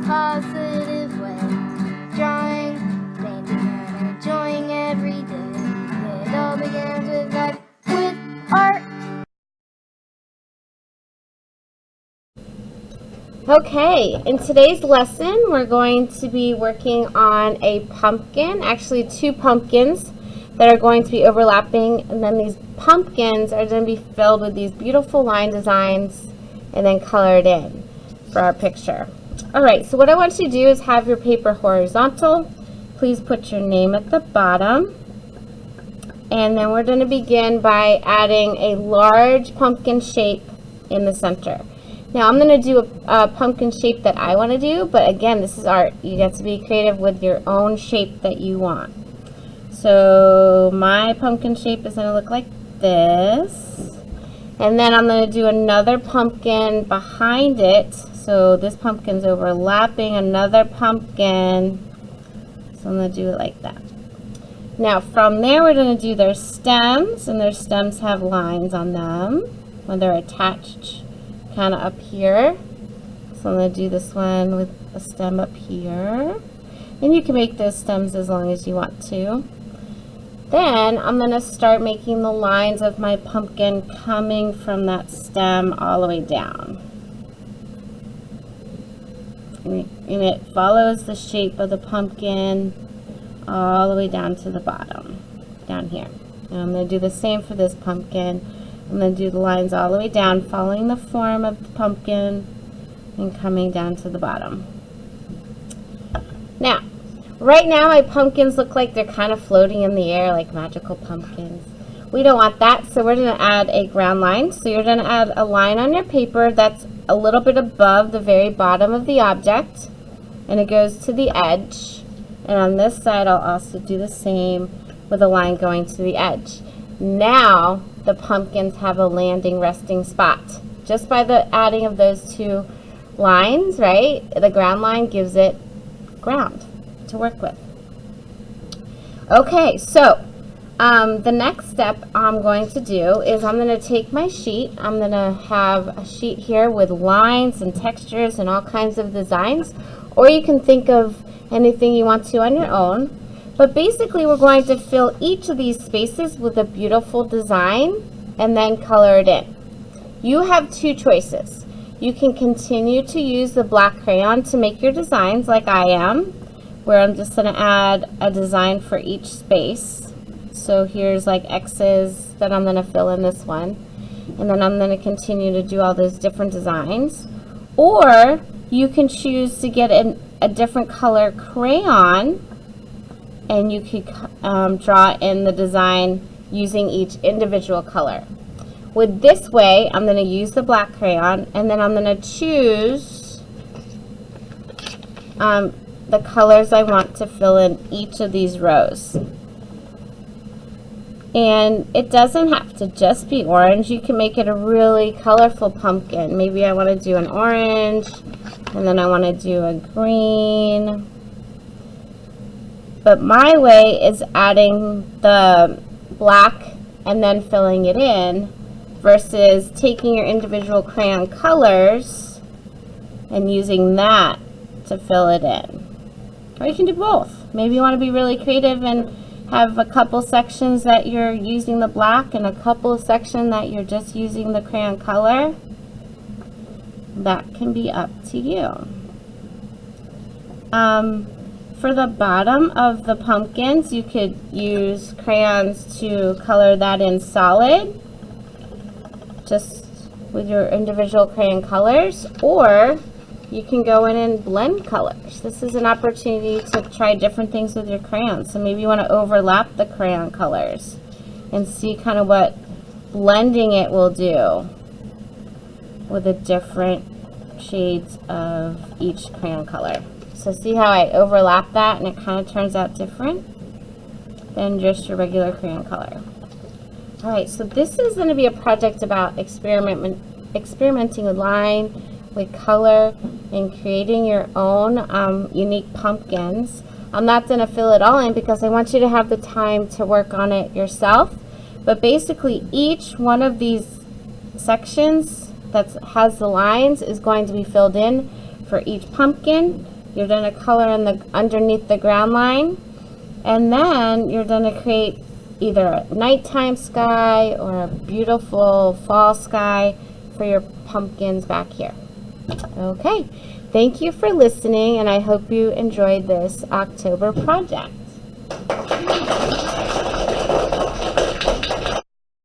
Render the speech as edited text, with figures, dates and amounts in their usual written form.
positive way. Drawing, painting, and enjoying every day. It all begins with life, with art. Okay, in today's lesson, we're going to be working on a pumpkin, actually 2 pumpkins that are going to be overlapping, and then these pumpkins are going to be filled with these beautiful line designs and then colored in for our picture. All right, so what I want you to do is have your paper horizontal. Please put your name at the bottom. And then we're going to begin by adding a large pumpkin shape in the center. Now I'm going to do a pumpkin shape that I want to do, but again, this is art. You get to be creative with your own shape that you want. So my pumpkin shape is going to look like this. And then I'm going to do another pumpkin behind it. So this pumpkin's overlapping another pumpkin. So I'm going to do it like that. Now from there we're going to do their stems, and their stems have lines on them when they're attached kind of up here. So I'm going to do this one with a stem up here, and you can make those stems as long as you want to. Then I'm going to start making the lines of my pumpkin coming from that stem all the way down, and it follows the shape of the pumpkin all the way down to the bottom down here. And I'm going to do the same for this pumpkin. I'm going to do the lines all the way down, following the form of the pumpkin and coming down to the bottom. Now, right now my pumpkins look like they're kind of floating in the air like magical pumpkins. We don't want that, so we're going to add a ground line. So you're going to add a line on your paper that's a little bit above the very bottom of the object, and it goes to the edge. And on this side I'll also do the same with a line going to the edge. Now the pumpkins have a landing resting spot. Just by the adding of those 2 lines, right? The ground line gives it ground to work with. Okay, so the next step I'm going to do is I'm going to take my sheet. I'm going to have a sheet here with lines and textures and all kinds of designs, or you can think of anything you want to on your own. But basically we're going to fill each of these spaces with a beautiful design and then color it in. You have 2 choices. You can continue to use the black crayon to make your designs like I am, where I'm just going to add a design for each space. So here's like X's that I'm going to fill in this one, and then I'm going to continue to do all those different designs. Or you can choose to get a different color crayon, and you could draw in the design using each individual color. With this way, I'm going to use the black crayon, and then I'm going to choose the colors I want to fill in each of these rows. And it doesn't have to just be orange. You can make it a really colorful pumpkin. Maybe I want to do an orange, and then I want to do a green. But my way is adding the black and then filling it in, versus taking your individual crayon colors and using that to fill it in. Or you can do both. Maybe you want to be really creative and have a couple sections that you're using the black and a couple of sections that you're just using the crayon color. That can be up to you. For the bottom of the pumpkins, you could use crayons to color that in solid, just with your individual crayon colors, or you can go in and blend colors. This is an opportunity to try different things with your crayons. So maybe you want to overlap the crayon colors and see kind of what blending it will do with the different shades of each crayon color. So see how I overlap that and it kind of turns out different than just your regular crayon color. All right, so this is going to be a project about experimenting with line, with color, and creating your own unique pumpkins. I'm not going to fill it all in because I want you to have the time to work on it yourself. But basically each one of these sections that has the lines is going to be filled in for each pumpkin, You're going to color in the underneath the ground line, and then you're going to create either a nighttime sky or a beautiful fall sky for your pumpkins back here. Okay, thank you for listening, and I hope you enjoyed this October project.